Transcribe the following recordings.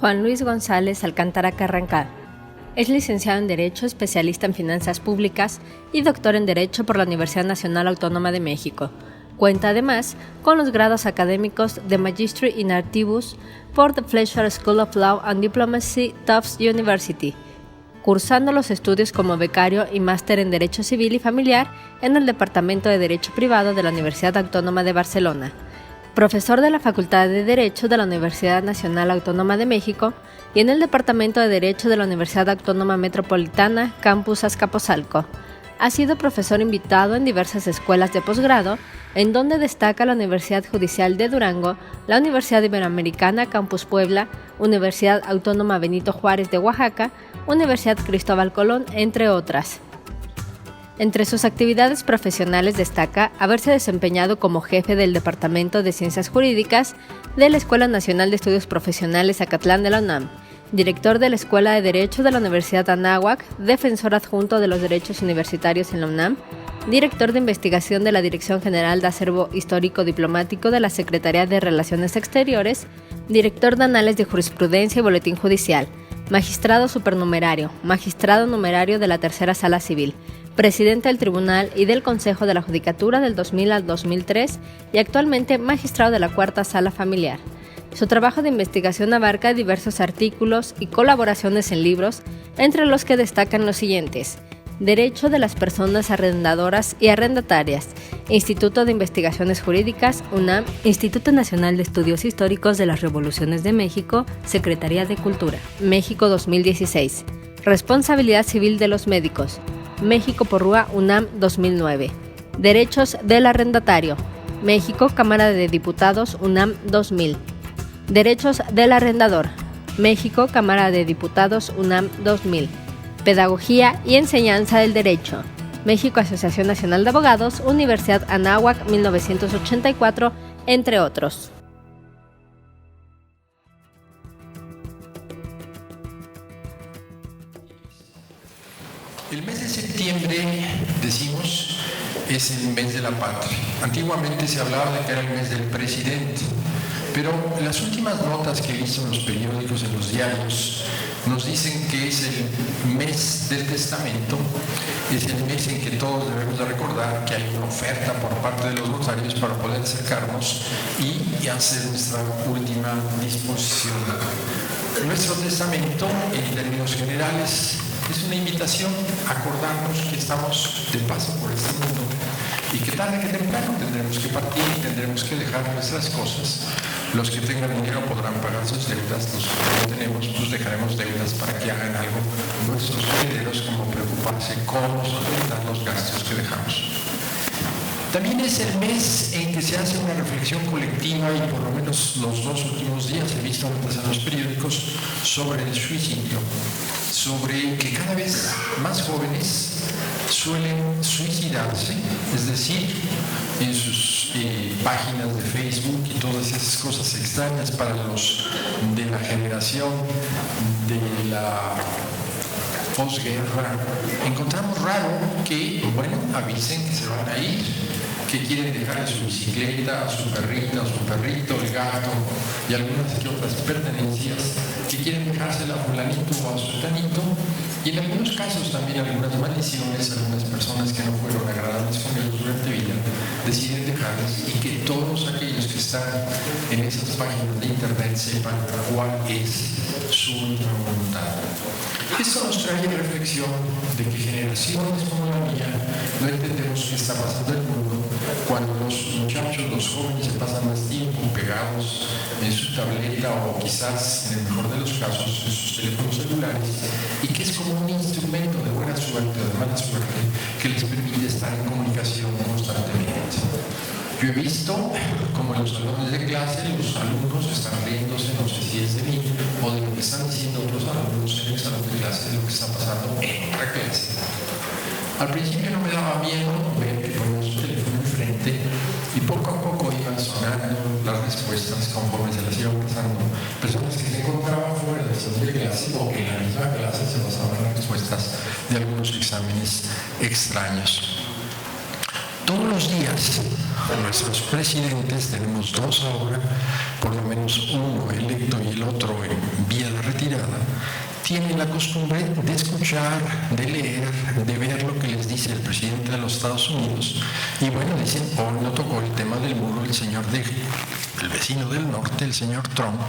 Juan Luis González Alcántara Carrancá. Es licenciado en Derecho, especialista en Finanzas Públicas y doctor en Derecho por la Universidad Nacional Autónoma de México. Cuenta además con los grados académicos de Magistry in Artibus por the Fletcher School of Law and Diplomacy, Tufts University, cursando los estudios como becario y máster en Derecho Civil y Familiar en el Departamento de Derecho Privado de la Universidad Autónoma de Barcelona. Profesor de la Facultad de Derecho de la Universidad Nacional Autónoma de México y en el Departamento de Derecho de la Universidad Autónoma Metropolitana, Campus Azcapotzalco. Ha sido profesor invitado en diversas escuelas de posgrado, en donde destaca la Universidad Judicial de Durango, la Universidad Iberoamericana Campus Puebla, Universidad Autónoma Benito Juárez de Oaxaca, Universidad Cristóbal Colón, entre otras. Entre sus actividades profesionales destaca haberse desempeñado como jefe del Departamento de Ciencias Jurídicas de la Escuela Nacional de Estudios Profesionales Acatlán de la UNAM, director de la Escuela de Derecho de la Universidad Anáhuac, defensor adjunto de los derechos universitarios en la UNAM, director de investigación de la Dirección General de Acervo Histórico Diplomático de la Secretaría de Relaciones Exteriores, director de Anales de Jurisprudencia y Boletín Judicial, magistrado supernumerario, magistrado numerario de la Tercera Sala Civil, presidente del Tribunal y del Consejo de la Judicatura del 2000 al 2003 y actualmente magistrado de la Cuarta Sala Familiar. Su trabajo de investigación abarca diversos artículos y colaboraciones en libros, entre los que destacan los siguientes: Derecho de las personas arrendadoras y arrendatarias, Instituto de Investigaciones Jurídicas, UNAM, Instituto Nacional de Estudios Históricos de las Revoluciones de México, Secretaría de Cultura, México 2016, Responsabilidad Civil de los Médicos, México Porrúa, UNAM 2009, Derechos del Arrendatario, México, Cámara de Diputados, UNAM 2000, Derechos del Arrendador, México, Cámara de Diputados, UNAM 2000, Pedagogía y Enseñanza del Derecho, México, Asociación Nacional de Abogados, Universidad Anáhuac 1984, entre otros. El mes de septiembre, decimos, es el mes de la patria. Antiguamente se hablaba de que era el mes del presidente, pero las últimas notas que he visto en los periódicos, en los diarios, nos dicen que es el mes del testamento, es el mes en que todos debemos de recordar que hay una oferta por parte de los notarios para poder acercarnos y hacer nuestra última disposición. Nuestro testamento, en términos generales, es una invitación a acordarnos que estamos de paso por este mundo y que tarde que temprano tendremos que partir y tendremos que dejar nuestras cosas. Los que tengan dinero podrán pagar sus deudas, los que no tenemos, pues dejaremos deudas para que hagan algo nuestros herederos, como preocuparse cómo solventar los gastos que dejamos. También es el mes en que se hace una reflexión colectiva, y por lo menos los dos últimos días he visto notas en los periódicos sobre el suicidio, sobre que cada vez más jóvenes suelen suicidarse, es decir, en sus páginas de Facebook y todas esas cosas extrañas para los de la generación de la posguerra. Encontramos raro que, bueno, avisen que se van a ir, que quieren dejar su bicicleta, su perrita, su perrito, el gato y algunas que otras pertenencias, que quieren dejársela a fulanito o a sultanito, y en algunos casos también algunas maldiciones, algunas personas que no fueron agradables con ellos durante vida deciden dejarlas, y que todos aquellos que están en esas páginas de internet sepan cuál es su voluntad. Esto nos trae reflexión de que generaciones como la mía no entendemos qué está pasando en el mundo cuando los muchachos, los jóvenes, se pasan más tiempo pegados en su tableta o quizás, en el mejor de los casos, en sus teléfonos celulares, y que es como un instrumento de buena suerte o de mala suerte que les permite estar en comunicación constantemente. Yo he visto como en los salones de clase los alumnos están riéndose, no sé si es de mí o de lo que están diciendo otros alumnos en el salón de clase, de lo que está pasando en otra clase. Al principio no me daba miedo ver que ponían su teléfono enfrente y poco a poco iban sonando las respuestas conforme se las iban pasando. Personas que se encontraban fuera del salón de clase o que en la misma clase se pasaban las respuestas de algunos exámenes extraños. Todos los días nuestros presidentes, tenemos dos ahora, por lo menos uno electo y el otro en vía de retirada, tienen la costumbre de escuchar, de leer, de ver lo que les dice el presidente de los Estados Unidos. Y bueno, dicen, hoy no tocó el tema del muro el vecino del norte, el señor Trump,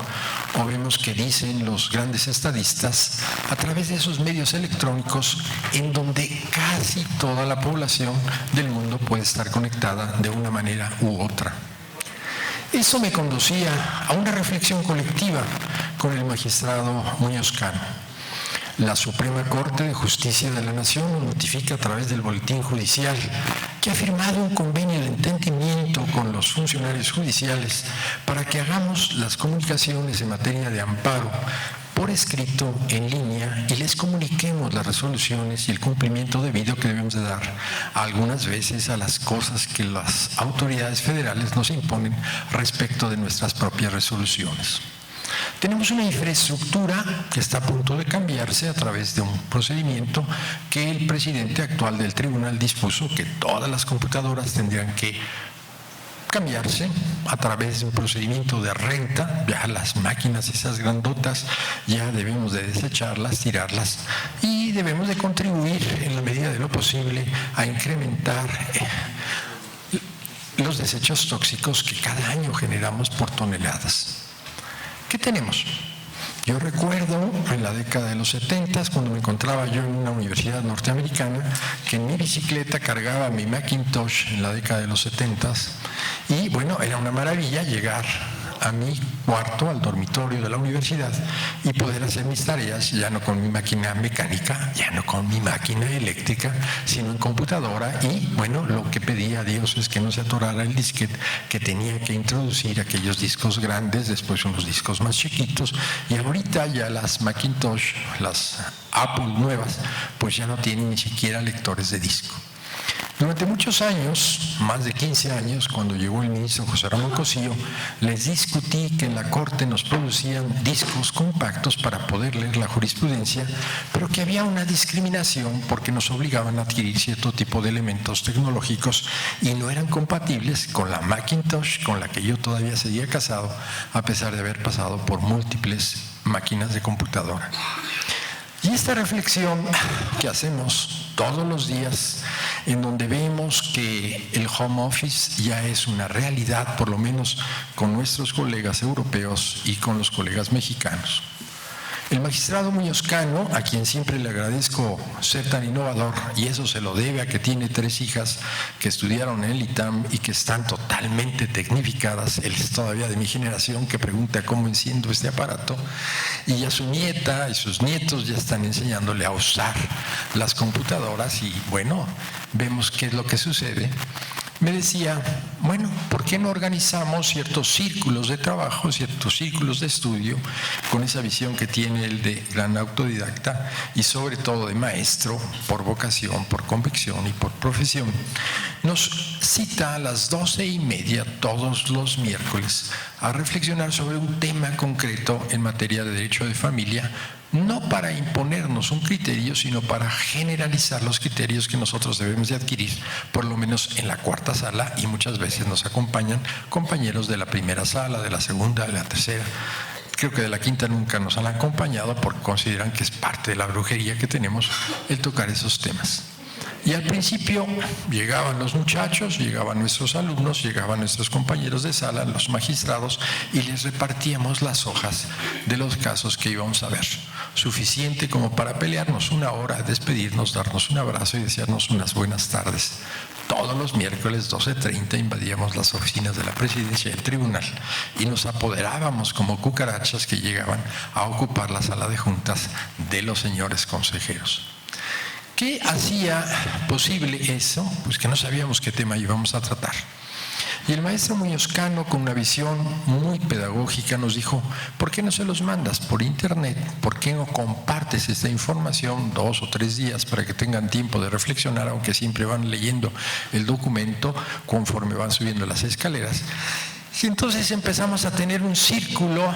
o vemos que dicen los grandes estadistas a través de esos medios electrónicos en donde casi toda la población del mundo puede estar conectada de una manera u otra. Eso me conducía a una reflexión colectiva con el magistrado Muñoz Cano. La Suprema Corte de Justicia de la Nación nos notifica a través del Boletín Judicial que ha firmado un convenio de entendimiento con los funcionarios judiciales para que hagamos las comunicaciones en materia de amparo por escrito, en línea, y les comuniquemos las resoluciones y el cumplimiento debido que debemos de dar algunas veces a las cosas que las autoridades federales nos imponen respecto de nuestras propias resoluciones. Tenemos una infraestructura que está a punto de cambiarse a través de un procedimiento que el presidente actual del tribunal dispuso que todas las computadoras tendrían que cambiarse a través de un procedimiento de renta. Ya las máquinas esas grandotas ya debemos de desecharlas, tirarlas, y debemos de contribuir en la medida de lo posible a incrementar los desechos tóxicos que cada año generamos por toneladas. ¿Qué tenemos? Yo recuerdo en la década de los 70, cuando me encontraba yo en una universidad norteamericana, que en mi bicicleta cargaba mi Macintosh en la década de los 70, y bueno, era una maravilla llegar a mi cuarto, al dormitorio de la universidad, y poder hacer mis tareas ya no con mi máquina mecánica, ya no con mi máquina eléctrica, sino en computadora. Y bueno, lo que pedía a Dios es que no se atorara el disquete, que tenía que introducir aquellos discos grandes, después unos discos más chiquitos, y ahorita ya las Macintosh, las Apple nuevas, pues ya no tienen ni siquiera lectores de disco. Durante muchos años, más de 15 años, cuando llegó el ministro José Ramón Cosío, les discutí que en la Corte nos producían discos compactos para poder leer la jurisprudencia, pero que había una discriminación porque nos obligaban a adquirir cierto tipo de elementos tecnológicos y no eran compatibles con la Macintosh con la que yo todavía seguía casado, a pesar de haber pasado por múltiples máquinas de computadora. Y esta reflexión que hacemos todos los días, en donde vemos que el home office ya es una realidad, por lo menos con nuestros colegas europeos y con los colegas mexicanos. El magistrado Muñoz Cano, a quien siempre le agradezco ser tan innovador, y eso se lo debe a que tiene 3 hijas que estudiaron en el ITAM y que están totalmente tecnificadas. Él es todavía de mi generación, que pregunta cómo enciendo este aparato, y a su nieta y sus nietos ya están enseñándole a usar las computadoras, y bueno, vemos qué es lo que sucede. Me decía, bueno, ¿por qué no organizamos ciertos círculos de trabajo, ciertos círculos de estudio, con esa visión que tiene él de gran autodidacta y sobre todo de maestro por vocación, por convicción y por profesión? Nos cita a las 12:30 todos los miércoles a reflexionar sobre un tema concreto en materia de derecho de familia, no para imponernos un criterio, sino para generalizar los criterios que nosotros debemos de adquirir, por lo menos en la 4ª sala, y muchas veces nos acompañan compañeros de la 1ª sala, de la 2ª, de la 3ª. Creo que de la 5ª nunca nos han acompañado porque consideran que es parte de la brujería que tenemos el tocar esos temas. Y al principio llegaban los muchachos, llegaban nuestros alumnos, llegaban nuestros compañeros de sala, los magistrados, y les repartíamos las hojas de los casos que íbamos a ver. Suficiente como para pelearnos 1 hora, despedirnos, darnos un abrazo y desearnos unas buenas tardes. Todos los miércoles 12:30 invadíamos las oficinas de la presidencia del tribunal y nos apoderábamos como cucarachas que llegaban a ocupar la sala de juntas de los señores consejeros. ¿Qué hacía posible eso? Pues que no sabíamos qué tema íbamos a tratar. Y el maestro Muñoz Cano, con una visión muy pedagógica, nos dijo, ¿por qué no se los mandas por internet? ¿Por qué no compartes esta información 2 o 3 días para que tengan tiempo de reflexionar, aunque siempre van leyendo el documento conforme van subiendo las escaleras? Y entonces empezamos a tener un círculo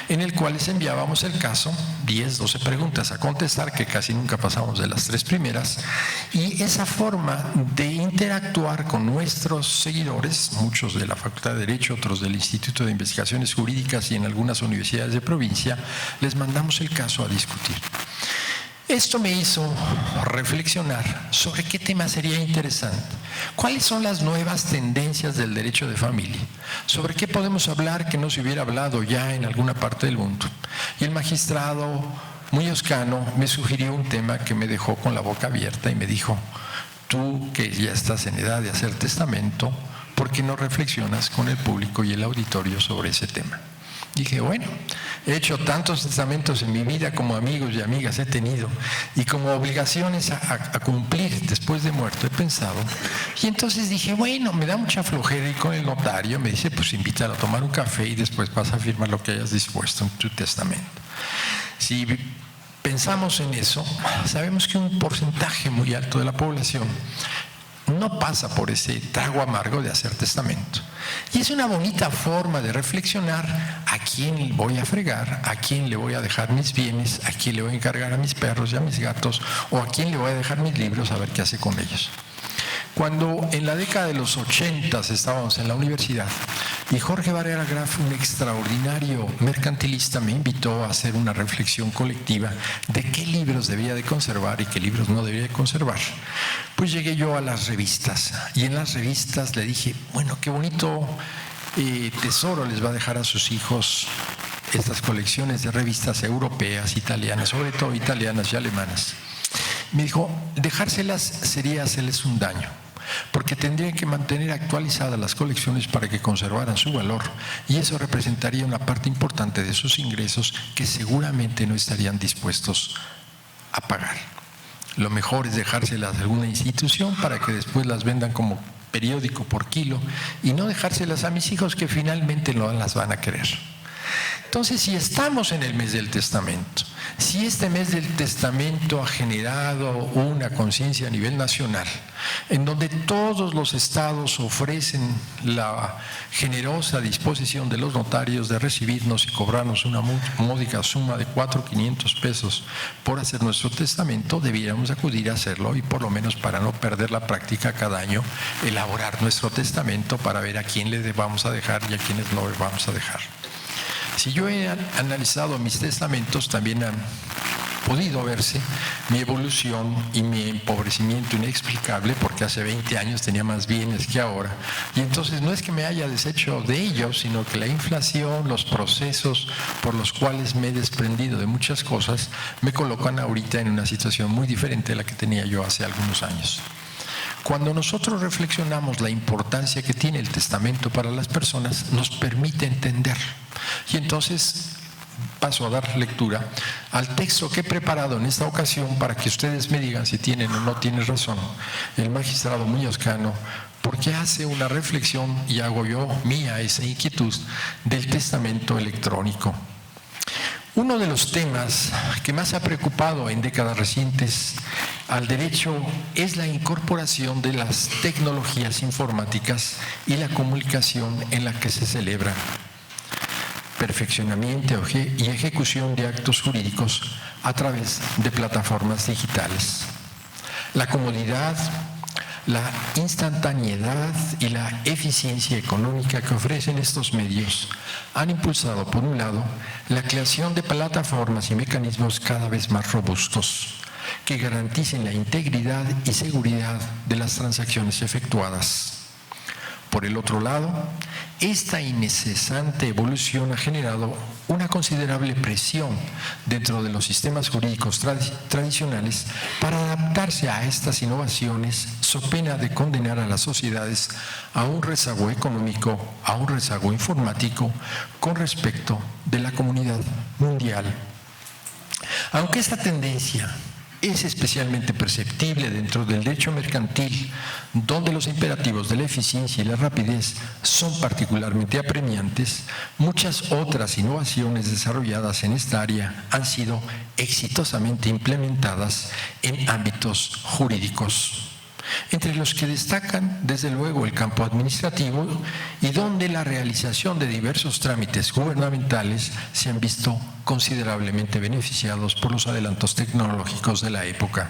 en el cual les enviábamos el caso, 10, 12 preguntas a contestar, que casi nunca pasamos de las 3 primeras, y esa forma de interactuar con nuestros seguidores, muchos de la Facultad de Derecho, otros del Instituto de Investigaciones Jurídicas y en algunas universidades de provincia, les mandamos el caso a discutir. Esto me hizo reflexionar sobre qué tema sería interesante, cuáles son las nuevas tendencias del derecho de familia, sobre qué podemos hablar que no se hubiera hablado ya en alguna parte del mundo. Y el magistrado Muñoz Cano me sugirió un tema que me dejó con la boca abierta y me dijo: tú que ya estás en edad de hacer testamento, ¿por qué no reflexionas con el público y el auditorio sobre ese tema? Dije, bueno, he hecho tantos testamentos en mi vida como amigos y amigas he tenido, y como obligaciones a cumplir después de muerto he pensado. Y entonces dije, bueno, me da mucha flojera ir con el notario. Me dice, pues invítalo a tomar un café y después vas a firmar lo que hayas dispuesto en tu testamento. Si pensamos en eso, sabemos que un porcentaje muy alto de la población no pasa por ese trago amargo de hacer testamento. Y es una bonita forma de reflexionar a quién voy a fregar, a quién le voy a dejar mis bienes, a quién le voy a encargar a mis perros y a mis gatos, o a quién le voy a dejar mis libros a ver qué hace con ellos. Cuando en la década de los 80 estábamos en la universidad y Jorge Barrera Graf, un extraordinario mercantilista, me invitó a hacer una reflexión colectiva de qué libros debía de conservar y qué libros no debía de conservar, pues llegué yo a las revistas y en las revistas le dije, bueno, qué bonito tesoro les va a dejar a sus hijos estas colecciones de revistas europeas, italianas, sobre todo italianas y alemanas. Me dijo, dejárselas sería hacerles un daño, porque tendrían que mantener actualizadas las colecciones para que conservaran su valor, y eso representaría una parte importante de sus ingresos que seguramente no estarían dispuestos a pagar. Lo mejor es dejárselas a alguna institución para que después las vendan como periódico por kilo, y no dejárselas a mis hijos que finalmente no las van a querer. Entonces, si estamos en el mes del testamento, si este mes del testamento ha generado una conciencia a nivel nacional, en donde todos los estados ofrecen la generosa disposición de los notarios de recibirnos y cobrarnos una módica suma de 4,500 pesos por hacer nuestro testamento, debiéramos acudir a hacerlo, y por lo menos para no perder la práctica cada año, elaborar nuestro testamento para ver a quién le vamos a dejar y a quiénes no le vamos a dejar. Si yo he analizado mis testamentos, también han podido verse mi evolución y mi empobrecimiento inexplicable, porque hace 20 años tenía más bienes que ahora. Y entonces no es que me haya deshecho de ellos, sino que la inflación, los procesos por los cuales me he desprendido de muchas cosas, me colocan ahorita en una situación muy diferente a la que tenía yo hace algunos años. Cuando nosotros reflexionamos la importancia que tiene el testamento para las personas, nos permite entender. Y entonces paso a dar lectura al texto que he preparado en esta ocasión para que ustedes me digan si tienen o no tienen razón el magistrado Muñoz Cano, porque hace una reflexión, y hago yo mía esa inquietud, del testamento electrónico. Uno de los temas que más ha preocupado en décadas recientes al derecho es la incorporación de las tecnologías informáticas y la comunicación en la que se celebra perfeccionamiento y ejecución de actos jurídicos a través de plataformas digitales. La comodidad, la instantaneidad y la eficiencia económica que ofrecen estos medios han impulsado, por un lado, la creación de plataformas y mecanismos cada vez más robustos que garanticen la integridad y seguridad de las transacciones efectuadas. Por el otro lado, esta incesante evolución ha generado una considerable presión dentro de los sistemas jurídicos tradicionales para adaptarse a estas innovaciones, so pena de condenar a las sociedades a un rezago económico, a un rezago informático con respecto de la comunidad mundial. Aunque esta tendencia es especialmente perceptible dentro del derecho mercantil, donde los imperativos de la eficiencia y la rapidez son particularmente apremiantes, muchas otras innovaciones desarrolladas en esta área han sido exitosamente implementadas en ámbitos jurídicos. entre los que destacan desde luego el campo administrativo y donde la realización de diversos trámites gubernamentales se han visto considerablemente beneficiados por los adelantos tecnológicos de la época.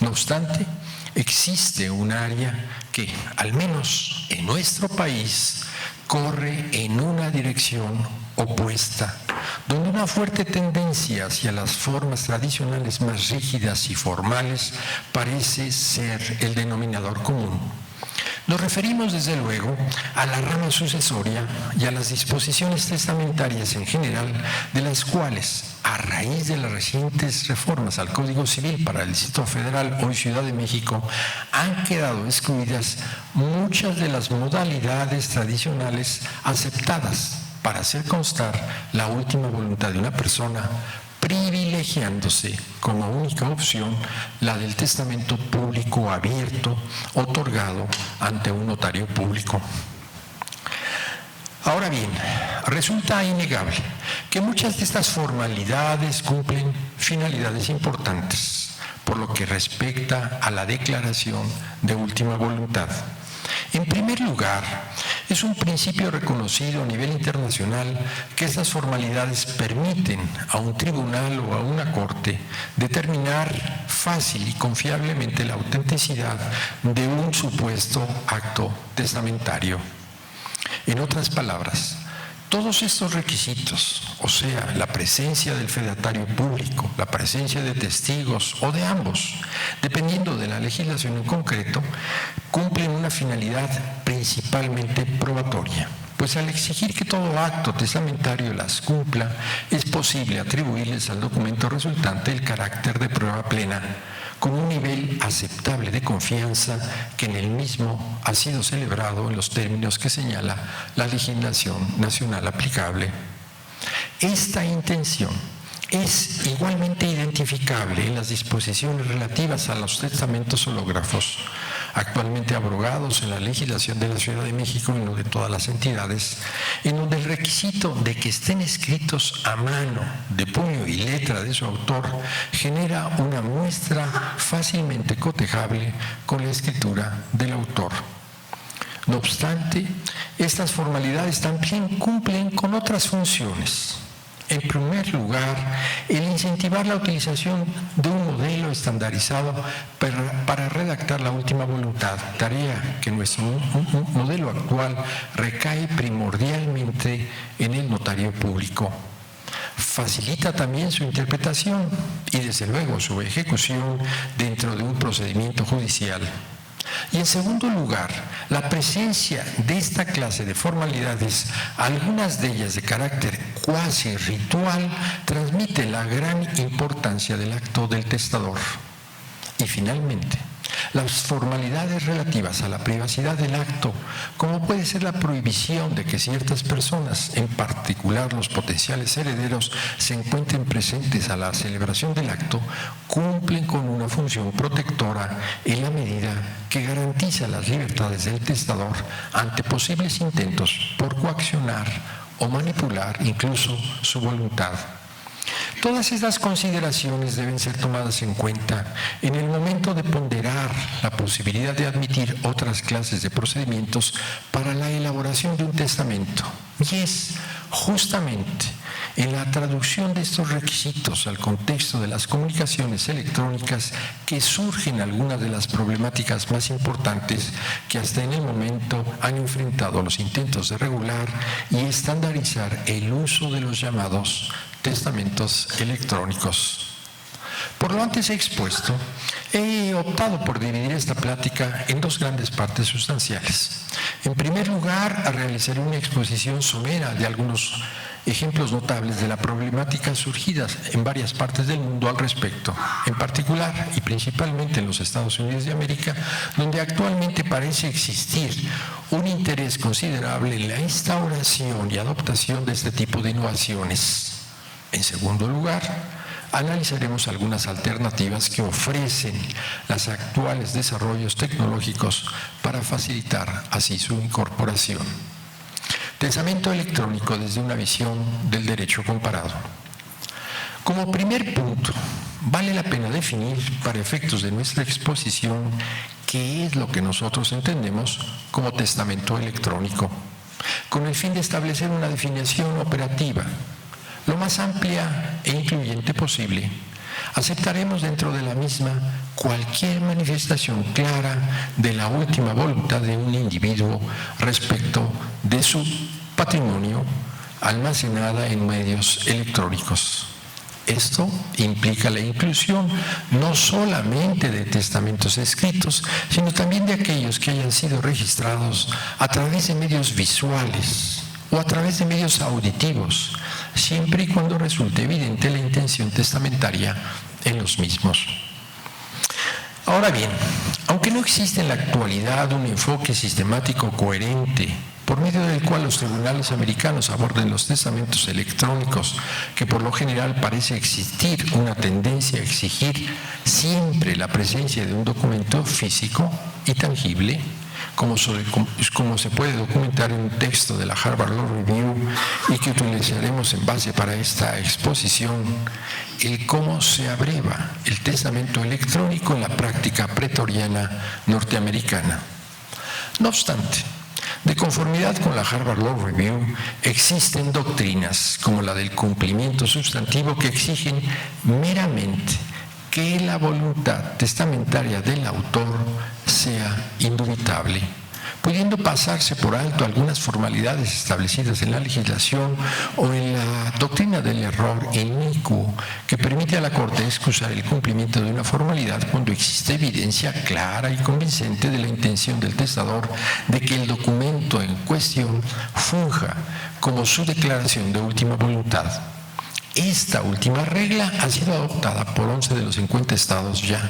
No obstante, existe un área que, al menos en nuestro país, corre en una dirección opuesta, donde una fuerte tendencia hacia las formas tradicionales más rígidas y formales parece ser el denominador común. Nos referimos desde luego a la rama sucesoria y a las disposiciones testamentarias en general, de las cuales, a raíz de las recientes reformas al Código Civil para el Distrito Federal, hoy Ciudad de México, han quedado excluidas muchas de las modalidades tradicionales aceptadas para hacer constar la última voluntad de una persona, privilegiándose como única opción la del testamento público abierto, otorgado ante un notario público. Ahora bien, resulta innegable que muchas de estas formalidades cumplen finalidades importantes por lo que respecta a la declaración de última voluntad. En primer lugar, es un principio reconocido a nivel internacional que estas formalidades permiten a un tribunal o a una corte determinar fácil y confiablemente la autenticidad de un supuesto acto testamentario. En otras palabras, todos estos requisitos, o sea, la presencia del fedatario público, la presencia de testigos o de ambos, dependiendo de la legislación en concreto, cumplen una finalidad principalmente probatoria, pues al exigir que todo acto testamentario las cumpla, es posible atribuirles al documento resultante el carácter de prueba plena, con un nivel aceptable de confianza que en el mismo ha sido celebrado en los términos que señala la legislación nacional aplicable. Esta intención es igualmente identificable en las disposiciones relativas a los testamentos hológrafos, actualmente abrogados en la legislación de la Ciudad de México y no de todas las entidades, en donde el requisito de que estén escritos a mano, de puño y letra de su autor, genera una muestra fácilmente cotejable con la escritura del autor. No obstante, estas formalidades también cumplen con otras funciones. En primer lugar, el incentivar la utilización de un modelo estandarizado para redactar la última voluntad, tarea que en nuestro modelo actual recae primordialmente en el notario público. Facilita también su interpretación y, desde luego, su ejecución dentro de un procedimiento judicial. Y en segundo lugar, la presencia de esta clase de formalidades, algunas de ellas de carácter cuasi ritual, transmite la gran importancia del acto del testador. Y finalmente, las formalidades relativas a la privacidad del acto, como puede ser la prohibición de que ciertas personas, en particular los potenciales herederos, se encuentren presentes a la celebración del acto, cumplen con una función protectora en la medida que garantiza las libertades del testador ante posibles intentos por coaccionar o manipular incluso su voluntad. Todas estas consideraciones deben ser tomadas en cuenta en el momento de ponderar la posibilidad de admitir otras clases de procedimientos para la elaboración de un testamento. Y es justamente en la traducción de estos requisitos al contexto de las comunicaciones electrónicas que surgen algunas de las problemáticas más importantes que hasta en el momento han enfrentado los intentos de regular y estandarizar el uso de los llamados testamentos electrónicos. Por lo antes expuesto, he optado por dividir esta plática en dos grandes partes sustanciales. En primer lugar, realizaré una exposición somera de algunos ejemplos notables de la problemática surgidas en varias partes del mundo al respecto, en particular y principalmente en los Estados Unidos de América, donde actualmente parece existir un interés considerable en la instauración y adoptación de este tipo de innovaciones. En segundo lugar, analizaremos algunas alternativas que ofrecen los actuales desarrollos tecnológicos para facilitar así su incorporación. Testamento electrónico desde una visión del derecho comparado. Como primer punto, vale la pena definir, para efectos de nuestra exposición, qué qué es lo que nosotros entendemos como testamento electrónico, con el fin de establecer una definición operativa lo más amplia e incluyente posible. Aceptaremos dentro de la misma cualquier manifestación clara de la última voluntad de un individuo respecto de su patrimonio almacenada en medios electrónicos. Esto implica la inclusión no solamente de testamentos escritos, sino también de aquellos que hayan sido registrados a través de medios visuales o a través de medios auditivos, siempre y cuando resulte evidente la intención testamentaria en los mismos. Ahora bien, aunque no existe en la actualidad un enfoque sistemático coherente por medio del cual los tribunales americanos aborden los testamentos electrónicos, que por lo general parece existir una tendencia a exigir siempre la presencia de un documento físico y tangible, como se puede documentar en un texto de la Harvard Law Review y que utilizaremos en base para esta exposición, el cómo se abreva el testamento electrónico en la práctica pretoriana norteamericana. No obstante, de conformidad con la Harvard Law Review, existen doctrinas como la del cumplimiento sustantivo que exigen meramente que la voluntad testamentaria del autor sea indubitable, pudiendo pasarse por alto algunas formalidades establecidas en la legislación o en la doctrina del error inicuo que permite a la Corte excusar el cumplimiento de una formalidad cuando existe evidencia clara y convincente de la intención del testador de que el documento en cuestión funja como su declaración de última voluntad. Esta última regla ha sido adoptada por 11 de los 50 estados ya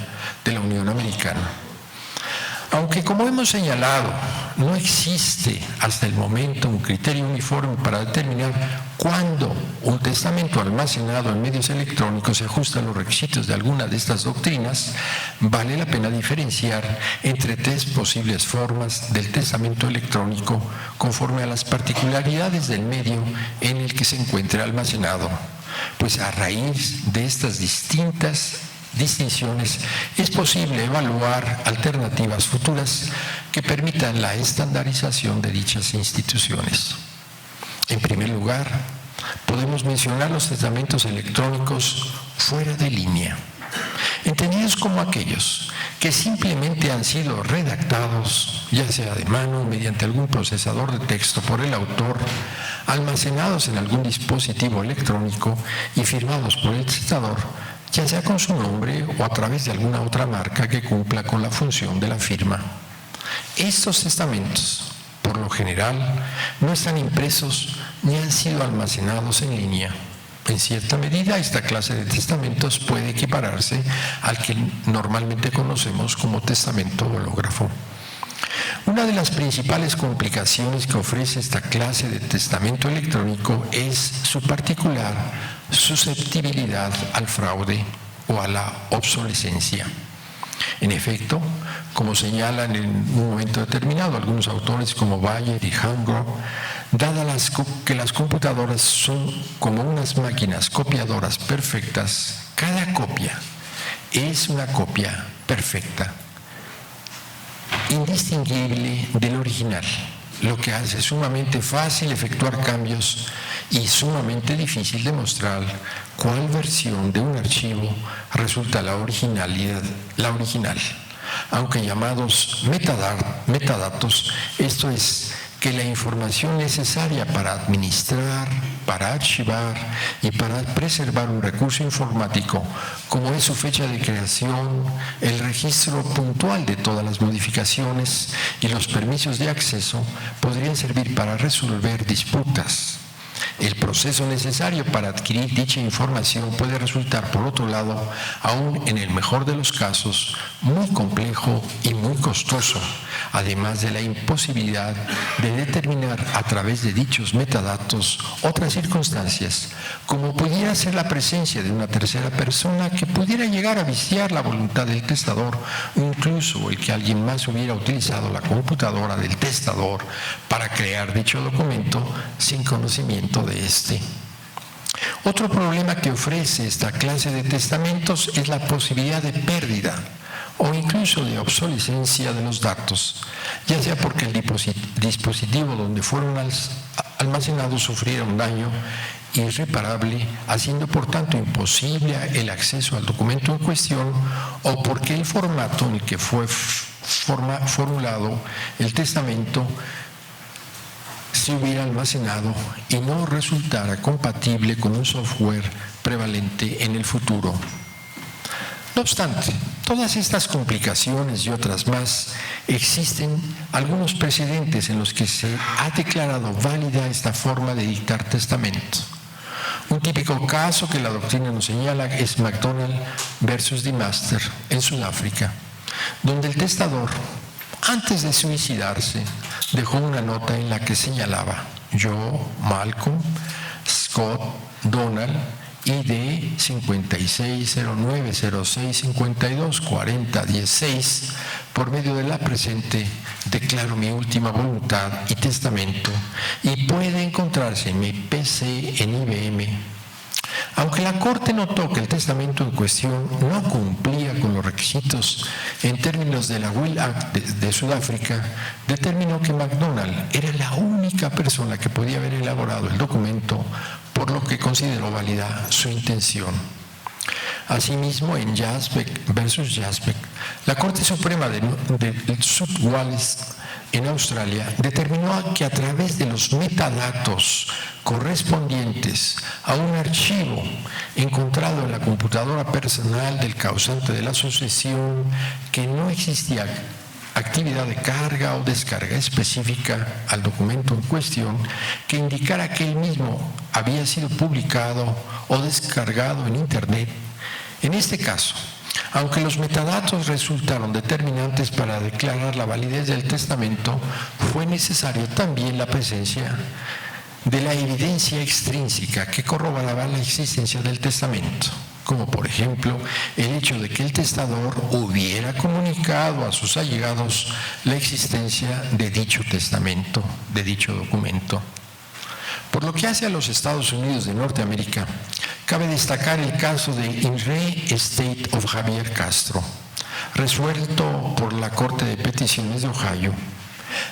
de la Unión Americana. Aunque, como hemos señalado, no existe hasta el momento un criterio uniforme para determinar cuándo un testamento almacenado en medios electrónicos se ajusta a los requisitos de alguna de estas doctrinas, vale la pena diferenciar entre tres posibles formas del testamento electrónico conforme a las particularidades del medio en el que se encuentre almacenado. Pues a raíz de estas distintas distinciones es posible evaluar alternativas futuras que permitan la estandarización de dichas instituciones. En primer lugar, podemos mencionar los testamentos electrónicos fuera de línea, entendidos como aquellos que simplemente han sido redactados, ya sea de mano o mediante algún procesador de texto por el autor, almacenados en algún dispositivo electrónico y firmados por el testador, ya sea con su nombre o a través de alguna otra marca que cumpla con la función de la firma. Estos testamentos, por lo general, no están impresos ni han sido almacenados en línea. En cierta medida, esta clase de testamentos puede equipararse al que normalmente conocemos como testamento hológrafo. Una de las principales complicaciones que ofrece esta clase de testamento electrónico es su particular susceptibilidad al fraude o a la obsolescencia. En efecto, como señalan en un momento determinado algunos autores como Bayer y Hamgrove, dada que las computadoras son como unas máquinas copiadoras perfectas, cada copia es una copia perfecta, indistinguible del original, lo que hace sumamente fácil efectuar cambios y sumamente difícil demostrar cuál versión de un archivo resulta la original. Aunque llamados metadatos, esto es, que la información necesaria para administrar, para archivar y para preservar un recurso informático, como es su fecha de creación, el registro puntual de todas las modificaciones y los permisos de acceso, podrían servir para resolver disputas. El proceso necesario para adquirir dicha información puede resultar, por otro lado, aún en el mejor de los casos, muy complejo y muy costoso, además de la imposibilidad de determinar a través de dichos metadatos otras circunstancias, como pudiera ser la presencia de una tercera persona que pudiera llegar a viciar la voluntad del testador, o incluso el que alguien más hubiera utilizado la computadora del testador para crear dicho documento sin conocimiento de éste. Otro problema que ofrece esta clase de testamentos es la posibilidad de pérdida o incluso de obsolescencia de los datos, ya sea porque el dispositivo donde fueron almacenados sufriera un daño irreparable, haciendo por tanto imposible el acceso al documento en cuestión, o porque el formato en el que fue formulado el testamento se hubiera almacenado y no resultara compatible con un software prevalente en el futuro. No obstante, todas estas complicaciones y otras más, existen algunos precedentes en los que se ha declarado válida esta forma de dictar testamento. Un típico caso que la doctrina nos señala es McDonald versus De Master en Sudáfrica, donde el testador, antes de suicidarse, dejó una nota en la que señalaba: yo, Malcolm, Scott, Donald, ID 560906524016, por medio de la presente declaro mi última voluntad y testamento, y puede encontrarse en mi PC en IBM. Aunque la Corte notó que el testamento en cuestión no cumplía con los requisitos en términos de la Will Act de Sudáfrica, determinó que McDonald era la única persona que podía haber elaborado el documento, por lo que consideró válida su intención. Asimismo, en Jasbeck versus Jasbeck, la Corte Suprema de South Wales en Australia determinó que a través de los metadatos correspondientes a un archivo encontrado en la computadora personal del causante de la sucesión, que no existía actividad de carga o descarga específica al documento en cuestión que indicara que él mismo había sido publicado o descargado en Internet. En este caso, aunque los metadatos resultaron determinantes para declarar la validez del testamento, fue necesario también la presencia de la evidencia extrínseca que corroboraba la existencia del testamento, como por ejemplo el hecho de que el testador hubiera comunicado a sus allegados la existencia de dicho testamento, de dicho documento. Por lo que hace a los Estados Unidos de Norteamérica, cabe destacar el caso de In Re Estate of Javier Castro, resuelto por la Corte de Peticiones de Ohio,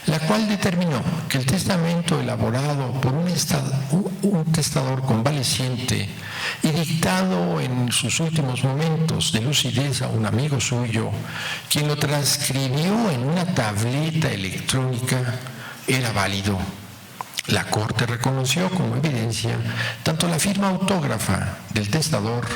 la cual determinó que el testamento elaborado por un testador convaleciente y dictado en sus últimos momentos de lucidez a un amigo suyo, quien lo transcribió en una tableta electrónica, era válido. La Corte reconoció como evidencia tanto la firma autógrafa del testador,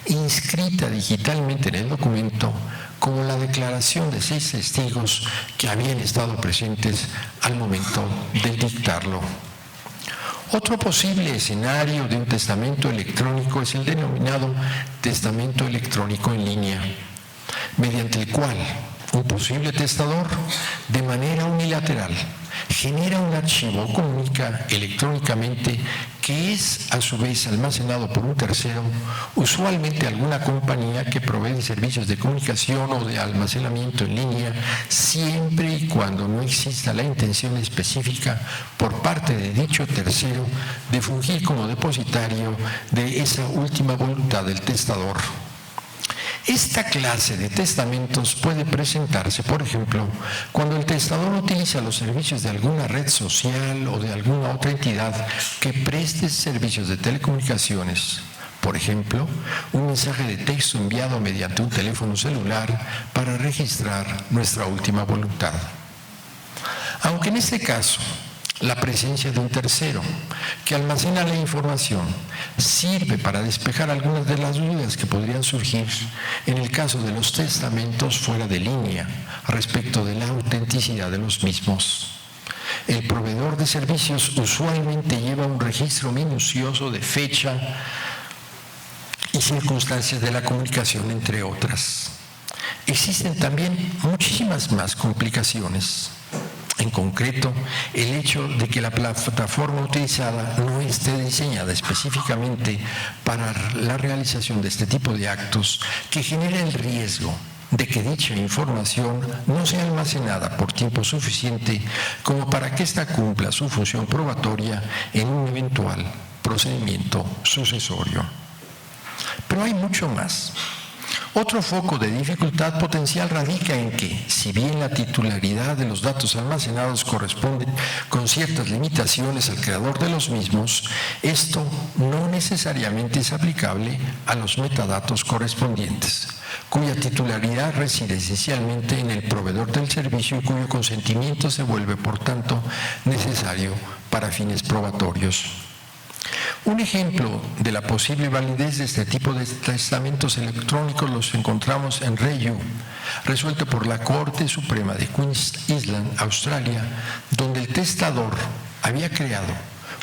inscrita digitalmente en el documento, como la declaración de 6 testigos que habían estado presentes al momento de dictarlo. Otro posible escenario de un testamento electrónico es el denominado testamento electrónico en línea, mediante el cual un posible testador, de manera unilateral, genera un archivo o comunica electrónicamente que es a su vez almacenado por un tercero, usualmente alguna compañía que provee de servicios de comunicación o de almacenamiento en línea, siempre y cuando no exista la intención específica por parte de dicho tercero de fungir como depositario de esa última voluntad del testador. Esta clase de testamentos puede presentarse, por ejemplo, cuando el testador utiliza los servicios de alguna red social o de alguna otra entidad que preste servicios de telecomunicaciones. Por ejemplo, un mensaje de texto enviado mediante un teléfono celular para registrar nuestra última voluntad. Aunque en este caso, la presencia de un tercero que almacena la información sirve para despejar algunas de las dudas que podrían surgir en el caso de los testamentos fuera de línea respecto de la autenticidad de los mismos. El proveedor de servicios usualmente lleva un registro minucioso de fecha y circunstancias de la comunicación, entre otras. Existen también muchísimas más complicaciones. En concreto, el hecho de que la plataforma utilizada no esté diseñada específicamente para la realización de este tipo de actos, que genera el riesgo de que dicha información no sea almacenada por tiempo suficiente como para que ésta cumpla su función probatoria en un eventual procedimiento sucesorio. Pero hay mucho más. Otro foco de dificultad potencial radica en que, si bien la titularidad de los datos almacenados corresponde con ciertas limitaciones al creador de los mismos, esto no necesariamente es aplicable a los metadatos correspondientes, cuya titularidad reside esencialmente en el proveedor del servicio y cuyo consentimiento se vuelve, por tanto, necesario para fines probatorios. Un ejemplo de la posible validez de este tipo de testamentos electrónicos los encontramos en Reyu, resuelto por la Corte Suprema de Queens Island, Australia, donde el testador había creado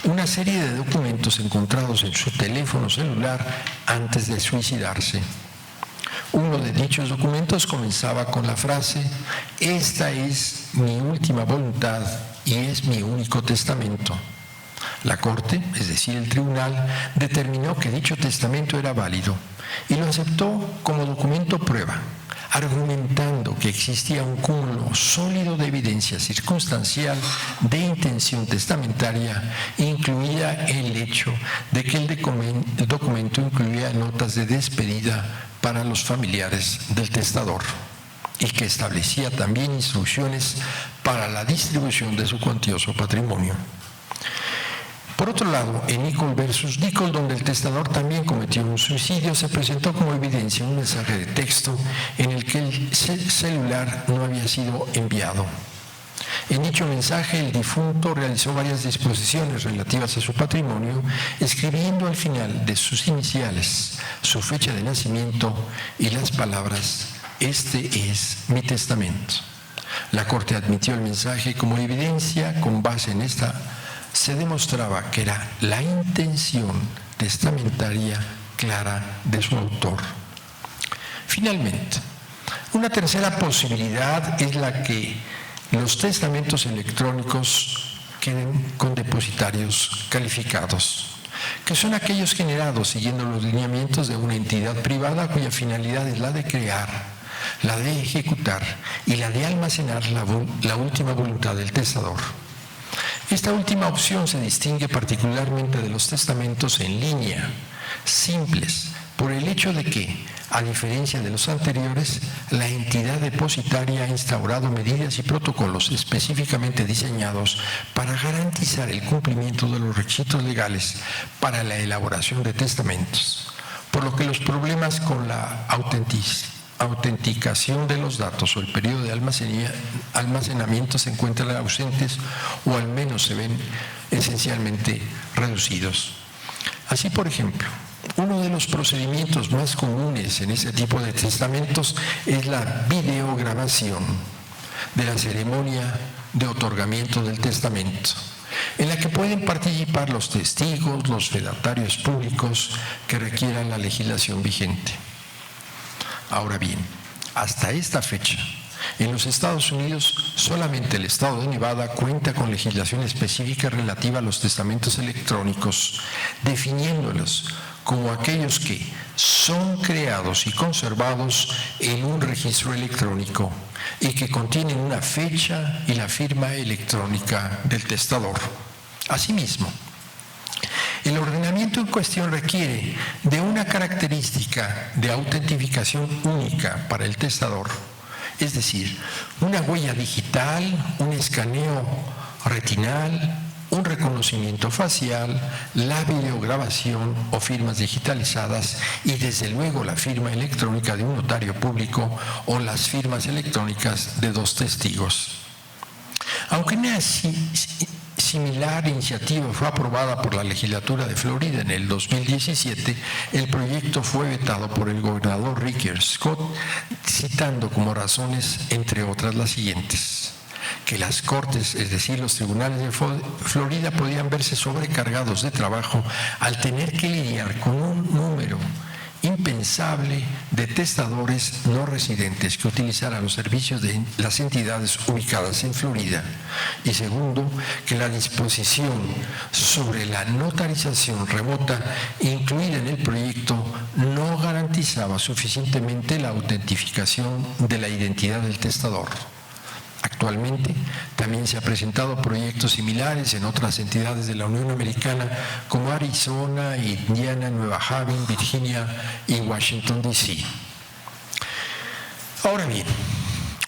una serie de documentos encontrados en su teléfono celular antes de suicidarse. Uno de dichos documentos comenzaba con la frase: "Esta es mi última voluntad y es mi único testamento". La Corte, es decir, el tribunal, determinó que dicho testamento era válido y lo aceptó como documento prueba, argumentando que existía un cúmulo sólido de evidencia circunstancial de intención testamentaria, incluida el hecho de que el documento incluía notas de despedida para los familiares del testador y que establecía también instrucciones para la distribución de su cuantioso patrimonio. Por otro lado, en Nichols versus Nichols, donde el testador también cometió un suicidio, se presentó como evidencia un mensaje de texto en el que el celular no había sido enviado. En dicho mensaje, el difunto realizó varias disposiciones relativas a su patrimonio, escribiendo al final de sus iniciales su fecha de nacimiento y las palabras: "Este es mi testamento". La Corte admitió el mensaje como evidencia. Con base en esta, se demostraba que era la intención testamentaria clara de su autor. Finalmente, una tercera posibilidad es la que los testamentos electrónicos queden con depositarios calificados, que son aquellos generados siguiendo los lineamientos de una entidad privada cuya finalidad es la de crear, la de ejecutar y la de almacenar la última voluntad del testador. Esta última opción se distingue particularmente de los testamentos en línea, simples, por el hecho de que, a diferencia de los anteriores, la entidad depositaria ha instaurado medidas y protocolos específicamente diseñados para garantizar el cumplimiento de los requisitos legales para la elaboración de testamentos, por lo que los problemas con la autenticación de los datos o el periodo de almacenamiento se encuentran ausentes o al menos se ven esencialmente reducidos. Así, por ejemplo, uno de los procedimientos más comunes en este tipo de testamentos es la videograbación de la ceremonia de otorgamiento del testamento, en la que pueden participar los testigos, los fedatarios públicos que requieran la legislación vigente. Ahora bien, hasta esta fecha, en los Estados Unidos, solamente el estado de Nevada cuenta con legislación específica relativa a los testamentos electrónicos, definiéndolos como aquellos que son creados y conservados en un registro electrónico y que contienen una fecha y la firma electrónica del testador. Asimismo, el ordenamiento en cuestión requiere de una característica de autentificación única para el testador, es decir, una huella digital, un escaneo retinal, un reconocimiento facial, la videograbación o firmas digitalizadas y desde luego la firma electrónica de un notario público o las firmas electrónicas de 2 testigos. Aunque una similar iniciativa fue aprobada por la legislatura de Florida en el 2017, el proyecto fue vetado por el gobernador Rick Scott, citando como razones, entre otras, las siguientes: que las cortes, es decir, los tribunales de Florida, podían verse sobrecargados de trabajo al tener que lidiar con un número impensable de testadores no residentes que utilizaran los servicios de las entidades ubicadas en Florida. Y segundo, que la disposición sobre la notarización remota incluida en el proyecto no garantizaba suficientemente la autentificación de la identidad del testador. Actualmente también se han presentado proyectos similares en otras entidades de la Unión Americana como Arizona, Indiana, Nueva Haven, Virginia y Washington, D.C. Ahora bien,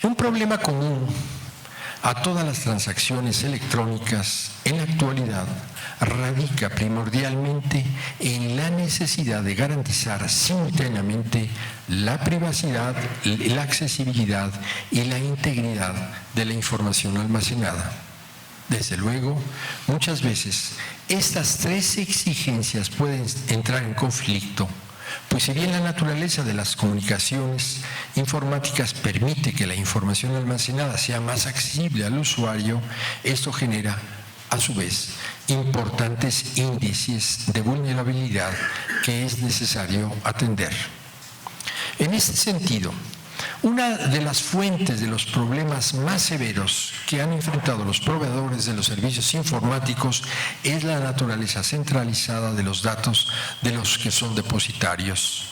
un problema común a todas las transacciones electrónicas en la actualidad radica primordialmente en la necesidad de garantizar simultáneamente la privacidad, la accesibilidad y la integridad de la información almacenada. Desde luego, muchas veces estas tres exigencias pueden entrar en conflicto, pues si bien la naturaleza de las comunicaciones informáticas permite que la información almacenada sea más accesible al usuario, esto genera, a su vez, importantes índices de vulnerabilidad que es necesario atender. En este sentido, una de las fuentes de los problemas más severos que han enfrentado los proveedores de los servicios informáticos es la naturaleza centralizada de los datos de los que son depositarios.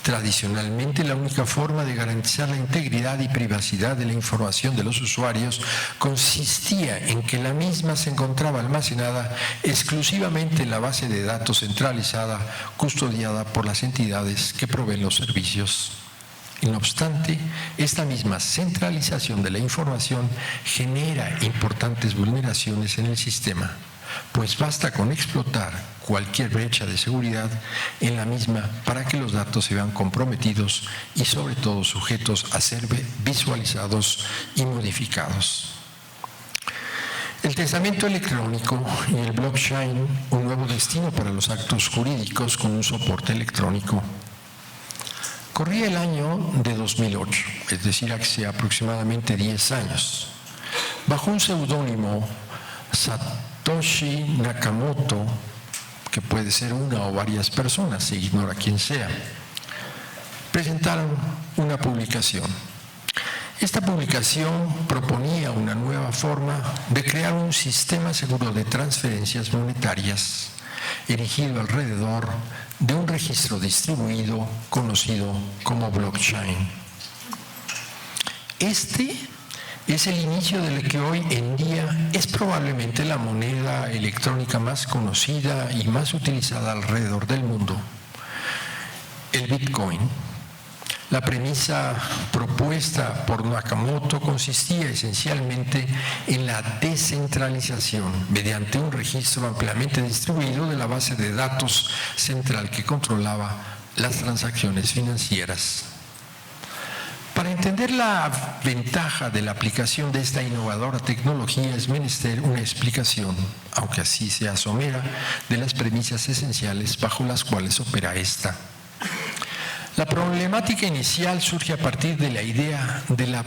Tradicionalmente, la única forma de garantizar la integridad y privacidad de la información de los usuarios consistía en que la misma se encontraba almacenada exclusivamente en la base de datos centralizada, custodiada por las entidades que proveen los servicios. No obstante, esta misma centralización de la información genera importantes vulneraciones en el sistema, pues basta con explotar cualquier brecha de seguridad en la misma para que los datos se vean comprometidos y sobre todo sujetos a ser visualizados y modificados. El testamento electrónico y el blockchain, un nuevo destino para los actos jurídicos con un soporte electrónico. Corría el año de 2008, es decir, hace aproximadamente 10 años. Bajo un seudónimo, Satoshi Nakamoto, que puede ser una o varias personas, se ignora quién sea, presentaron una publicación. Esta publicación proponía una nueva forma de crear un sistema seguro de transferencias monetarias erigido alrededor de un registro distribuido conocido como blockchain. Este es el inicio de lo que hoy en día es probablemente la moneda electrónica más conocida y más utilizada alrededor del mundo, el Bitcoin. La premisa propuesta por Nakamoto consistía esencialmente en la descentralización mediante un registro ampliamente distribuido de la base de datos central que controlaba las transacciones financieras. Para entender la ventaja de la aplicación de esta innovadora tecnología es menester una explicación, aunque así sea somera, de las premisas esenciales bajo las cuales opera esta. La problemática inicial surge a partir de la idea de la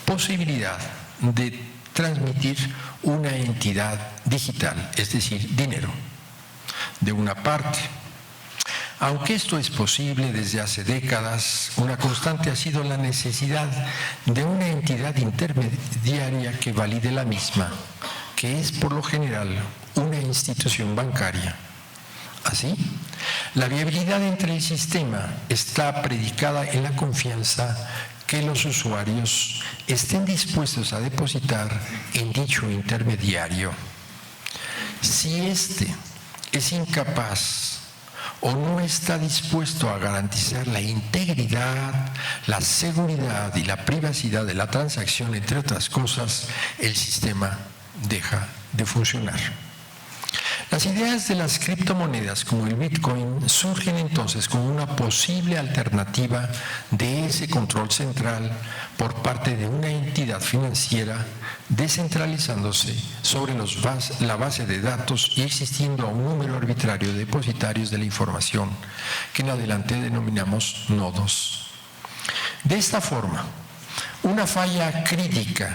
posibilidad de transmitir una entidad digital, es decir, dinero, de una parte. Aunque esto es posible desde hace décadas, una constante ha sido la necesidad de una entidad intermediaria que valide la misma, que es por lo general una institución bancaria. Así, la viabilidad entre el sistema está predicada en la confianza que los usuarios estén dispuestos a depositar en dicho intermediario. Si éste es incapaz o no está dispuesto a garantizar la integridad, la seguridad y la privacidad de la transacción, entre otras cosas, el sistema deja de funcionar. Las ideas de las criptomonedas como el Bitcoin surgen entonces como una posible alternativa de ese control central por parte de una entidad financiera descentralizándose sobre la base de datos y existiendo a un número arbitrario de depositarios de la información que en adelante denominamos nodos. De esta forma, una falla crítica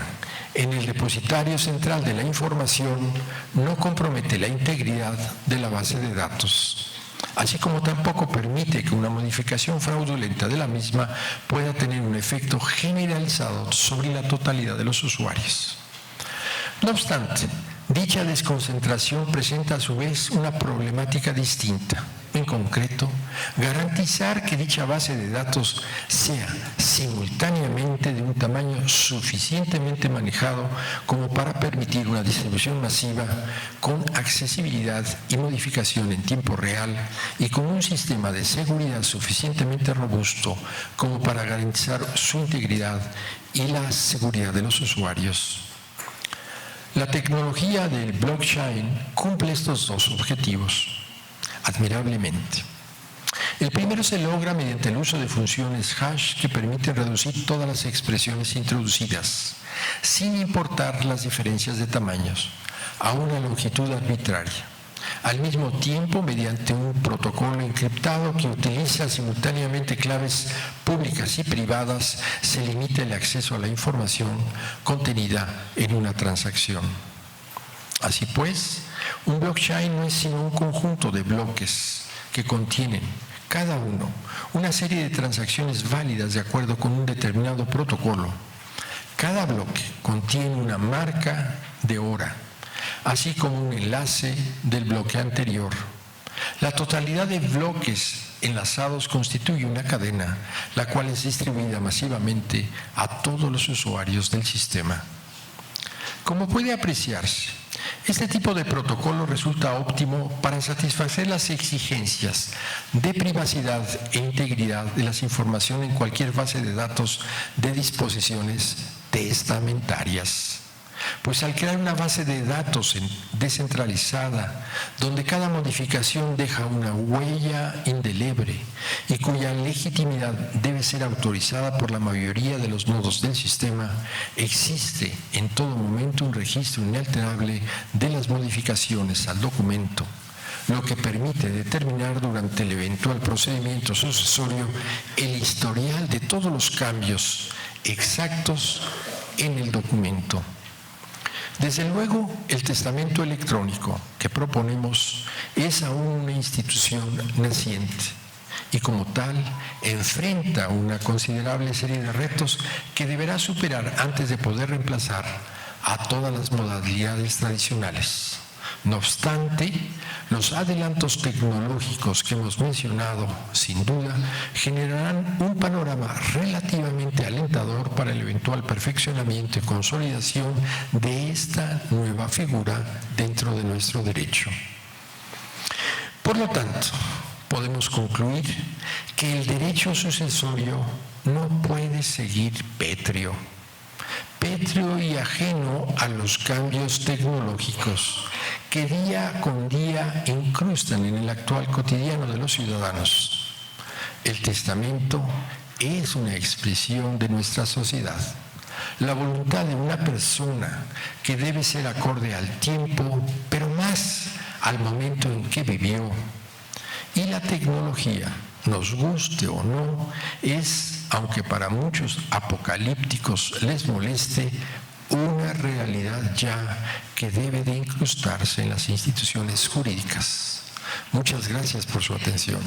en el depositario central de la información no compromete la integridad de la base de datos, así como tampoco permite que una modificación fraudulenta de la misma pueda tener un efecto generalizado sobre la totalidad de los usuarios. No obstante, dicha desconcentración presenta a su vez una problemática distinta. en concreto, garantizar que dicha base de datos sea simultáneamente de un tamaño suficientemente manejado como para permitir una distribución masiva con accesibilidad y modificación en tiempo real y con un sistema de seguridad suficientemente robusto como para garantizar su integridad y la seguridad de los usuarios. La tecnología del blockchain cumple estos dos objetivos admirablemente. El primero se logra mediante el uso de funciones hash que permiten reducir todas las expresiones introducidas, sin importar las diferencias de tamaños, a una longitud arbitraria. Al mismo tiempo, mediante un protocolo encriptado que utiliza simultáneamente claves públicas y privadas, se limita el acceso a la información contenida en una transacción. Así pues, un blockchain no es sino un conjunto de bloques que contienen, cada uno, una serie de transacciones válidas de acuerdo con un determinado protocolo. Cada bloque contiene una marca de hora, así como un enlace del bloque anterior. La totalidad de bloques enlazados constituye una cadena, la cual es distribuida masivamente a todos los usuarios del sistema. Como puede apreciarse, este tipo de protocolo resulta óptimo para satisfacer las exigencias de privacidad e integridad de las informaciones en cualquier base de datos de disposiciones testamentarias. Pues al crear una base de datos descentralizada, donde cada modificación deja una huella indeleble y cuya legitimidad debe ser autorizada por la mayoría de los nodos del sistema, existe en todo momento un registro inalterable de las modificaciones al documento, lo que permite determinar durante el eventual procedimiento sucesorio el historial de todos los cambios exactos en el documento. Desde luego, el testamento electrónico que proponemos es aún una institución naciente y como tal enfrenta una considerable serie de retos que deberá superar antes de poder reemplazar a todas las modalidades tradicionales. No obstante, los adelantos tecnológicos que hemos mencionado, sin duda, generarán un panorama relativamente alentador para el eventual perfeccionamiento y consolidación de esta nueva figura dentro de nuestro derecho. Por lo tanto, podemos concluir que el derecho sucesorio no puede seguir pétreo y ajeno a los cambios tecnológicos que día con día incrustan en el actual cotidiano de los ciudadanos. El testamento es una expresión de nuestra sociedad, la voluntad de una persona que debe ser acorde al tiempo, pero más al momento en que vivió. Y la tecnología, nos guste o no, es, aunque para muchos apocalípticos les moleste, una realidad ya que debe de incrustarse en las instituciones jurídicas. Muchas gracias por su atención.